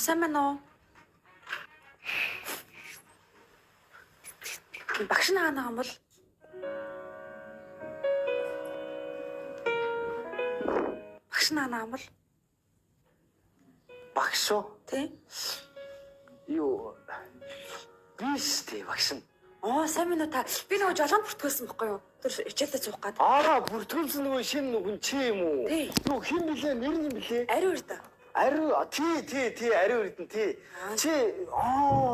сайн байна уу? Багш наанаа юм бол багш наанаа юм бол багш уу? тий? Юу? Биш тий багш нь. Сайн байна уу та? Би нөгөө жолоонд бүртгүүлсэн байхгүй юу? Тэр хичээлдээ суух гээд. Бүртгүүлсэн нөгөө шинэ нүгэн чи юм уу? Тий. Юу хэн блэ? Нэр нь блэ? Ариу өрд. Ариу тий ариу өрдөн тий. Чи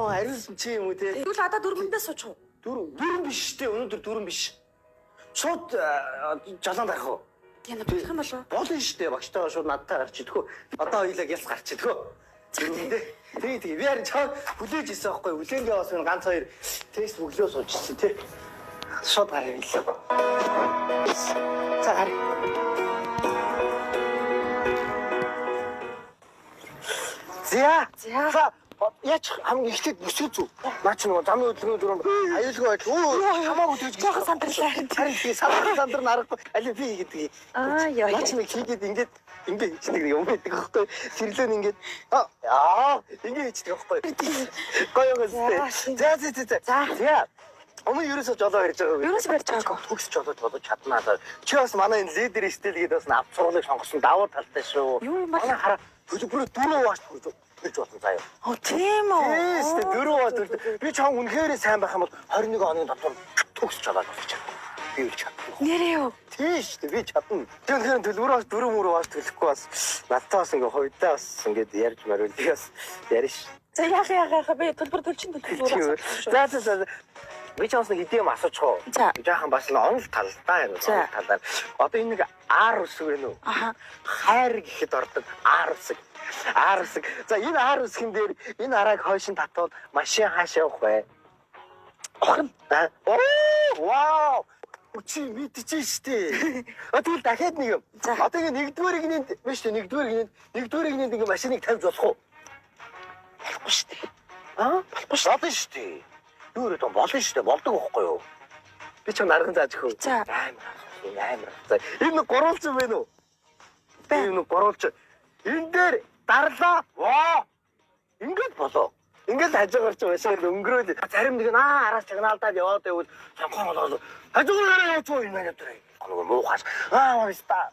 ариусан чи юм уу тий? Тэгвэл одоо дөрмөндөө суучих уу? Дөрөн биш тий. Өнөөдөр дөрөн биш. Шууд жолоонд гарах уу? Яна болох юм болов уу? Болно штэ багштайгаа шууд надтай гарч идэх. Одоо хоёлаа гялс гарч идэх. Тий. Би харин чам хүлээж ирсэн байхгүй юу? Хүлээн яваас нь ганц хоёр тест өглөө суужсэн тий. Шууд гараа ирлээ. За гараа. За. Яач хамгийн ихтэй бүсгүй зү. Наа чи нөгөө замын хөдөлгөөний дөрөв аюулгүй байдал. Хамаагүй тэгж жоохон сандарлаа. Харин би сандар нарахгүй. Али би гэдэг. Яа. Наа чи нэг хийгээд ингээд хийдэг юм байдаг байхгүй. Сэрлэн ингээд ингээд хийдэг байхгүй. Гоё гэстэй. За. Өмнө ерөөсөө жолоо ярьж байгаа. Ерөөсөө барьж байгаагүй. Төгс жолоо чаднаа. Чи бас манай энэ лидер стилгээд бас авц сургуулийг сонгосон давуу талтай шүү. Юу юм бэ? Манай хараа төлөвлөрөө дөрөв бааш гэж болно заяа. Тийм үү? Тест дөрөв бааш. Би чам үнэхээр сайн байх юм бол 21 оны дотор төгс жолоо болж чадна. Би үл чадна. Нэрээ юу? Тийш би чадна. Тэгэхээр төлөвлөрөөс дөрөв мөрөв бааш төлөхгүй бас надтай бас ингээ хойдоо бас ингээд ярьж маруул би бас яриш. За яах би төлбөр төлөвлөрөө. За. Би ч бас нэг хэдийн юм асуучих. За. Жаахан бас нэг онол талдаа юм. Онол талаар. Одоо энэ нэг R үсэг вэ нүү? Хайр гэхэд ордог R үсэг. За энэ R үсгэн дээр энэ арааг хойшин татвал машин хаашаа явах вэ? Вау! Чи мэдчихэж штэ. Тэгвэл дахиад нэг юм. Одоо ингэ нэгдүгээр игнэнд биш үү? Нэгдүгээр игнэнд ингэ машиныг тавьж болох уу? Болохгүй штэ. Болно штэ. Юу гэдэг нь болно штэ. Болдог байхгүй юу? Би ч нарган зааж өгөө. Амар. За энэ гурвалж юм байна уу? Энэ гурвалж. Энэ дээр дарлаа. Ваа! Ингээд болоо. Ингээд хажуугаар ч машин өнгөрөөл. Зарим нэг араас чагнаалдаад яваад байвал санхаа болоод хажуугаар явж байгаа юм байна дээр. Нөгөө муухаш. Маста.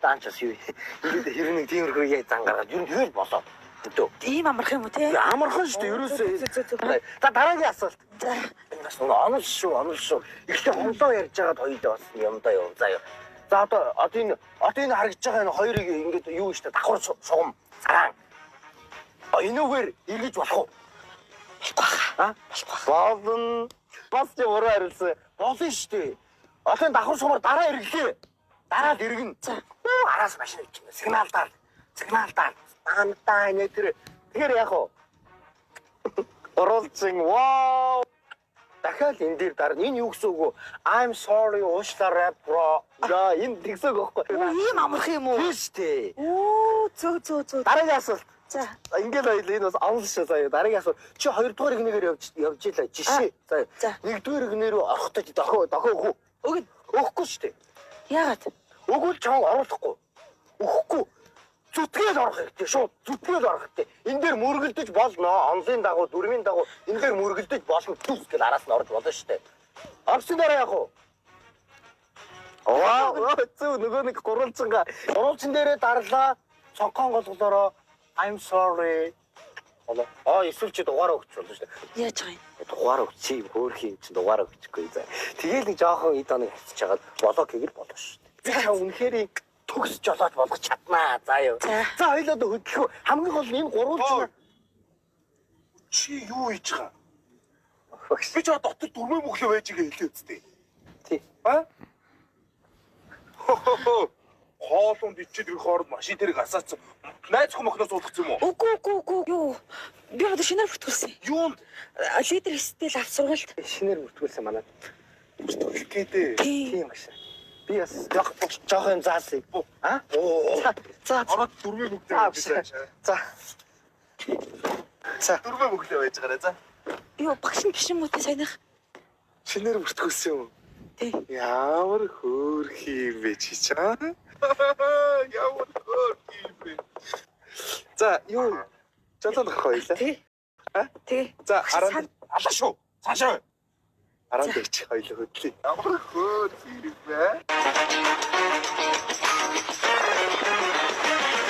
Таанчас юу. Ингээд хэрэг тиймэрхүү яа зан гаргаад юу л болоо. Тийм амарх юм уу те? Амархан шүү дээ ерөөсөө. За дараагийн асуулт. За. Энэ бас онол шүү. Ихтэй хонлоо ярьж байгаад хоёулаа бас юмдаа яв. За одоо энэ харагдж байгаа энэ хоёрыг ингээд юу штэ давхар сугам цагаан. Энэгээр эргэж болох уу? Болно. Бас ч уруу харилсан. Болно штэ. Одоо давхар сугаар дараа эргэлээ. Дараад эргэн. Араас машин ичнэ. Сигналдаар. Амтаа нэ тэр яг уу. Оролцсон. Вау. Дахиад энэ дээр дараа энэ юу гэсэн үг вэ? I'm sorry уушлаарай bro. За энэ тэгсэг байхгүй. Ийм амарх юм уу? Тийш дээ. Зөө. Дараагийн асуулт. За. Ингээд хоёул энэ бас онл шүү заяа. Дараагийн асуулт. Чи хоёрдугаар игнэгээр явж ийлээ. Жишээ. За. Нэгдүгээр игнэр рүү орохтой дохоо өгөхгүй шүү дээ. Яагаад? Өгвөл чам оруулахгүй. Өгөхгүй. Зүтгээд орох хэрэгтэй шүү. Энэ дээр мөргөлдөж болно. Онлын дагуу, дөрмийн дагуу энэ дээр мөргөлдөж болно. Түс гэж араас нь орж болно шүү дээ. Орсон дараа яах вэ? Зөв нөгөө нэг гурвалжин дээрээ дарлаа. Цонхоон голголороо I'm sorry. Эсвэл чи дугаараа өгч болно шүү дээ. Яаж байгаа юм? Дугаараа өгчий. Хөөрхийн чи дугаараа өгчихгүй заа. Тэгээл нэг жоохон ид оног хацж хагаад болоо гэгэл болно шүү дээ. За үнэхээр төгс жолооч болгох чаднаа. За юу. За хоёул одоо хөдлөх. Хамгийн гол нь энэ гурвалжин чи юу хийж байгаа? Би ч дотор дөрмөө мөглөө байж байгаа хэлээ үстэй. Тий. Хоолунд ичээд ирэх хооронд машин дээрээ асаацсан. Найз хүмүүхнээс уулгацсан юм уу? Үгүй. Юу? Би одоо шинээр бүртгүүлсэн. Юунд? Лидер стил авц сургалт. Шинээр бүртгүүлсэн манай. Бүртгүүлэх гээдээ. Тийм агш. Би бас жоохон заасыг. За. Ороод дөрмөө мөглөө. За. Дөрмөө мөглөө байж байгаарай. За. Юу багш нь биш юм уу те сайнах? Шинээр бүртгүүлсэн юм. Тий. Ямар хөөрхий юм бэ чи чаа? Ямар хөөрхий юм бэ? За юу Жолооных хоёлаа. Тий. Тий. За араа алаа шүү. Цаашаа. Араа дэвч хоёлоо хөдлөе. Ямар хөөр хэрэг вэ?